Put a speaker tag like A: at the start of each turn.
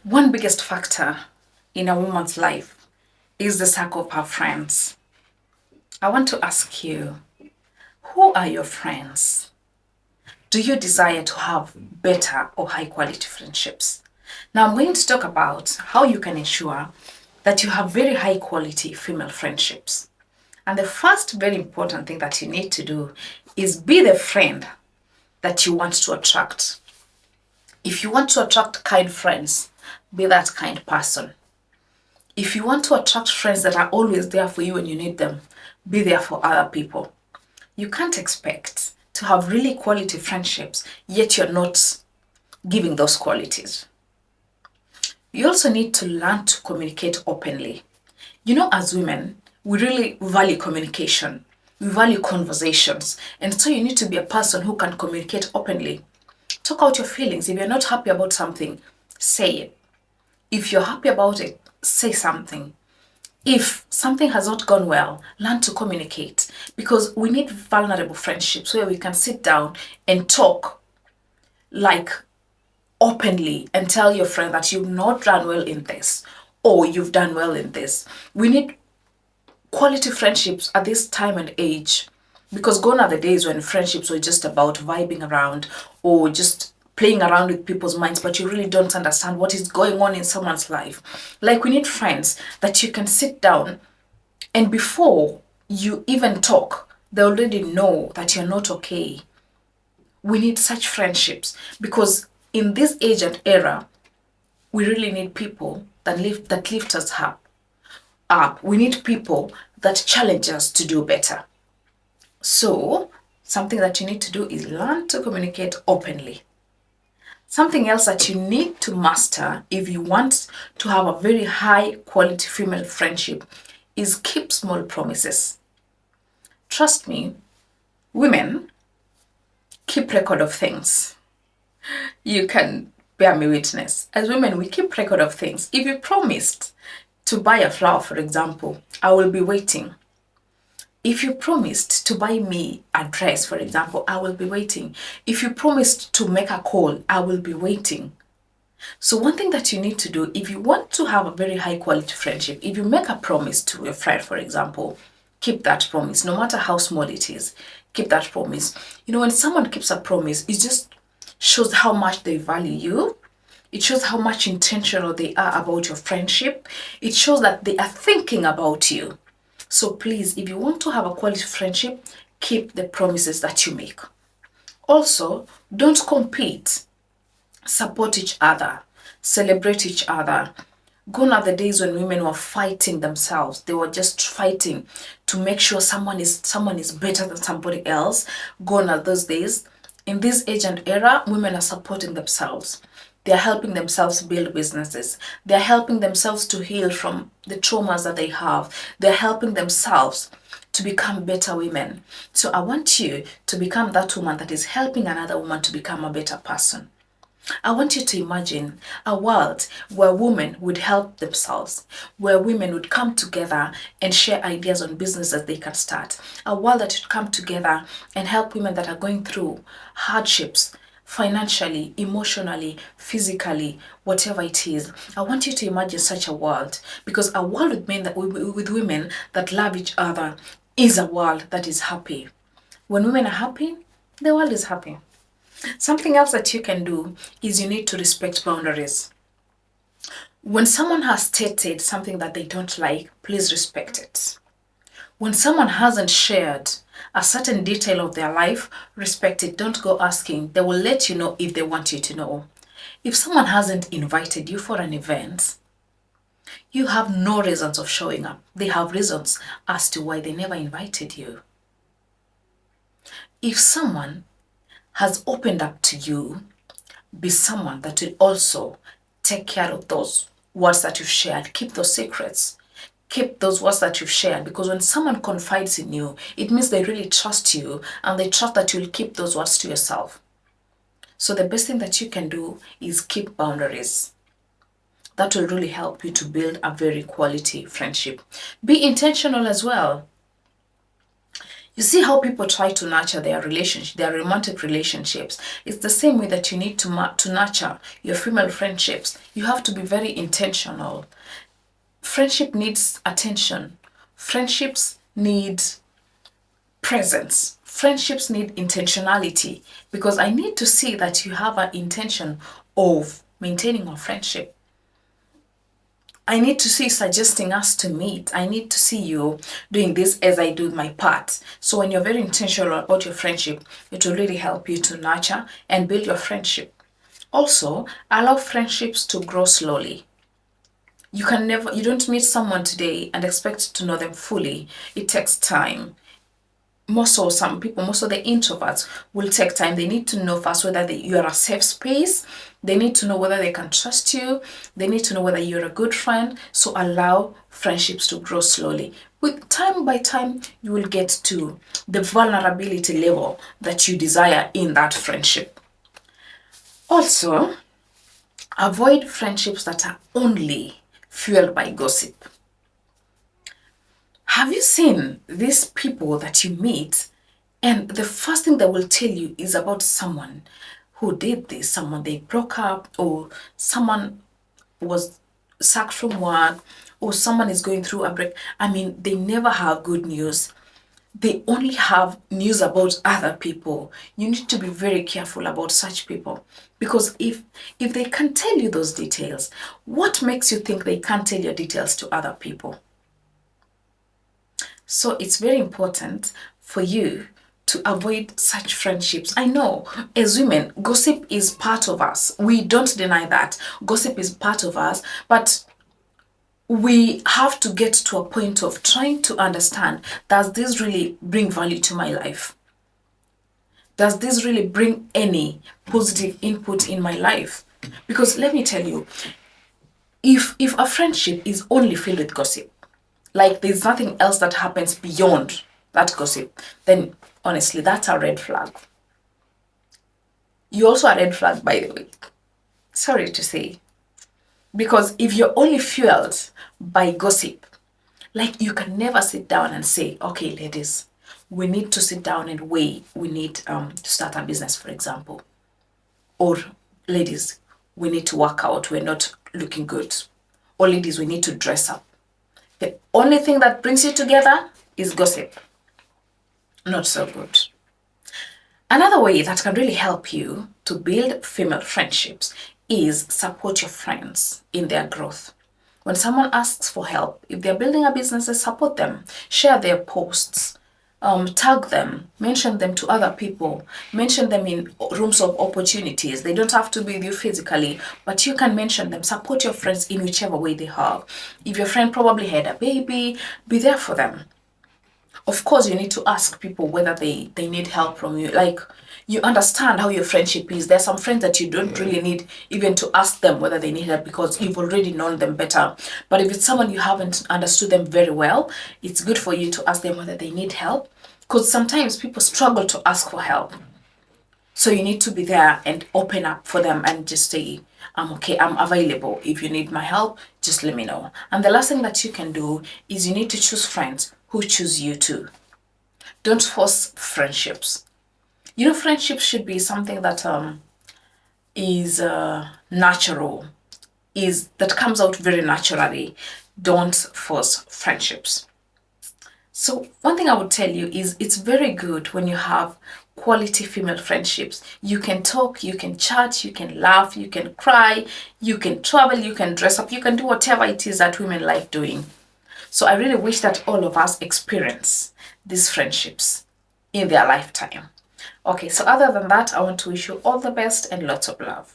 A: One biggest factor in a woman's life is the circle of her friends. I want to ask you, who are your friends? Do you desire to have better or high quality friendships? Now, I'm going to talk about how you can ensure that you have very high quality female friendships. And the first very important thing that you need to do is be the friend that you want to attract. If you want to attract kind friends, be that kind person. If you want to attract friends that are always there for you when you need them, be there for other people. You can't expect to have really quality friendships, yet you're not giving those qualities. You also need to learn to communicate openly. You know, as women, we really value communication. We value conversations. And so you need to be a person who can communicate openly. Talk out your feelings. If you're not happy about something, say it. If you're happy about it, say something. If something has not gone well, learn to communicate, because we need vulnerable friendships where we can sit down and talk like openly and tell your friend that you've not done well in this or you've done well in this. We need quality friendships at this time and age, because gone are the days when friendships were just about vibing around or just playing around with people's minds, but you really don't understand what is going on in someone's life. Like, we need friends that you can sit down and before you even talk, they already know that you're not okay. We need such friendships, because in this age and era, we really need people that lift us up. We need people that challenge us to do better. So, something that you need to do is learn to communicate openly. Something else that you need to master if you want to have a very high quality female friendship is keep small promises. Trust me, women keep record of things. You can bear me witness. As women, we keep record of things. If you promised to buy a flower, for example, I will be waiting. If you promised to buy me a dress, for example, I will be waiting. If you promised to make a call, I will be waiting. So one thing that you need to do, if you want to have a very high quality friendship, if you make a promise to your friend, for example, keep that promise, no matter how small it is. Keep that promise. You know, when someone keeps a promise, it just shows how much they value you. It shows how much intentional they are about your friendship. It shows that they are thinking about you. So please, if you want to have a quality friendship, keep the promises that you make. Also, don't compete. Support each other. Celebrate each other. Gone are the days when women were fighting themselves. They were just fighting to make sure someone is better than somebody else. Gone are those days. In this age and era, women are supporting themselves. They are helping themselves build businesses. They are helping themselves to heal from the traumas that they have. They are helping themselves to become better women. So I want you to become that woman that is helping another woman to become a better person. I want you to imagine a world where women would help themselves, where women would come together and share ideas on businesses they can start. A world that would come together and help women that are going through hardships, financially, emotionally, physically, whatever it is. I want you to imagine such a world, because a world with women that love each other is a world that is happy. When women are happy, the world is happy. Something else that you can do is you need to respect boundaries. When someone has stated something that they don't like, please respect it. When someone hasn't shared a certain detail of their life, respect it. Don't go asking. They will let you know if they want you to know. If someone hasn't invited you for an event, you have no reasons of showing up. They have reasons as to why they never invited you. If someone has opened up to you, be someone that will also take care of those words that you've shared. Keep those secrets. Keep those words that you've shared, because when someone confides in you, it means they really trust you and they trust that you'll keep those words to yourself. So the best thing that you can do is keep boundaries. That will really help you to build a very quality friendship. Be intentional as well. You see how people try to nurture their relationship, their romantic relationships. It's the same way that you need to nurture your female friendships. You have to be very intentional. Friendship needs attention. Friendships need presence. Friendships need intentionality, because I need to see that you have an intention of maintaining our friendship. I need to see you suggesting us to meet. I need to see you doing this as I do my part. So when you're very intentional about your friendship, it will really help you to nurture and build your friendship. Also, allow friendships to grow slowly. You don't meet someone today and expect to know them fully. It takes time. Most of the introverts will take time. They need to know first whether you are a safe space. They need to know whether they can trust you. They need to know whether you're a good friend. So allow friendships to grow slowly. With time by time, you will get to the vulnerability level that you desire in that friendship. Also, avoid friendships that are only fueled by gossip. Have you seen these people that you meet and the first thing they will tell you is about someone who did this, someone they broke up, or someone was sacked from work, or someone is going through a break? I mean, they never have good news. They only have news about other people. You need to be very careful about such people, because if they can't tell you those details, what makes you think they can't tell your details to other people? So it's very important for you to avoid such friendships. I know as women, gossip is part of us. We don't deny that. Gossip is part of us, but we have to get to a point of trying to understand, does this really bring value to my life? Does this really bring any positive input in my life? Because let me tell you, if a friendship is only filled with gossip, like there's nothing else that happens beyond that gossip, then honestly, that's a red flag. You're also a red flag, by the way. Sorry to say. Because if you're only fueled by gossip, like you can never sit down and say, okay, ladies, we need to sit down and weigh, we need to start a business, for example. Or ladies, we need to work out, we're not looking good. Or ladies, we need to dress up. The only thing that brings you together is gossip. Not so good. Another way that can really help you to build female friendships is support your friends in their growth. When someone asks for help, if they're building a business, support them. Share their posts. Tag them. Mention them to other people. Mention them in rooms of opportunities. They don't have to be with you physically, but you can mention them. Support your friends in whichever way they have. If your friend probably had a baby, be there for them. Of course, you need to ask people whether they need help from you. Like, you understand how your friendship is. There are some friends that you don't really need even to ask them whether they need help, because you've already known them better. But if it's someone you haven't understood them very well, it's good for you to ask them whether they need help, because sometimes people struggle to ask for help. So you need to be there and open up for them and just say, I'm okay, I'm available. If you need my help, just let me know. And the last thing that you can do is you need to choose friends who choose you too. Don't force friendships. You know, friendship should be something that is natural, that comes out very naturally. Don't force friendships. So one thing I would tell you is it's very good when you have quality female friendships. You can talk, you can chat, you can laugh, you can cry, you can travel, you can dress up, you can do whatever it is that women like doing. So I really wish that all of us experience these friendships in their lifetime. Okay, so other than that, I want to wish you all the best and lots of love.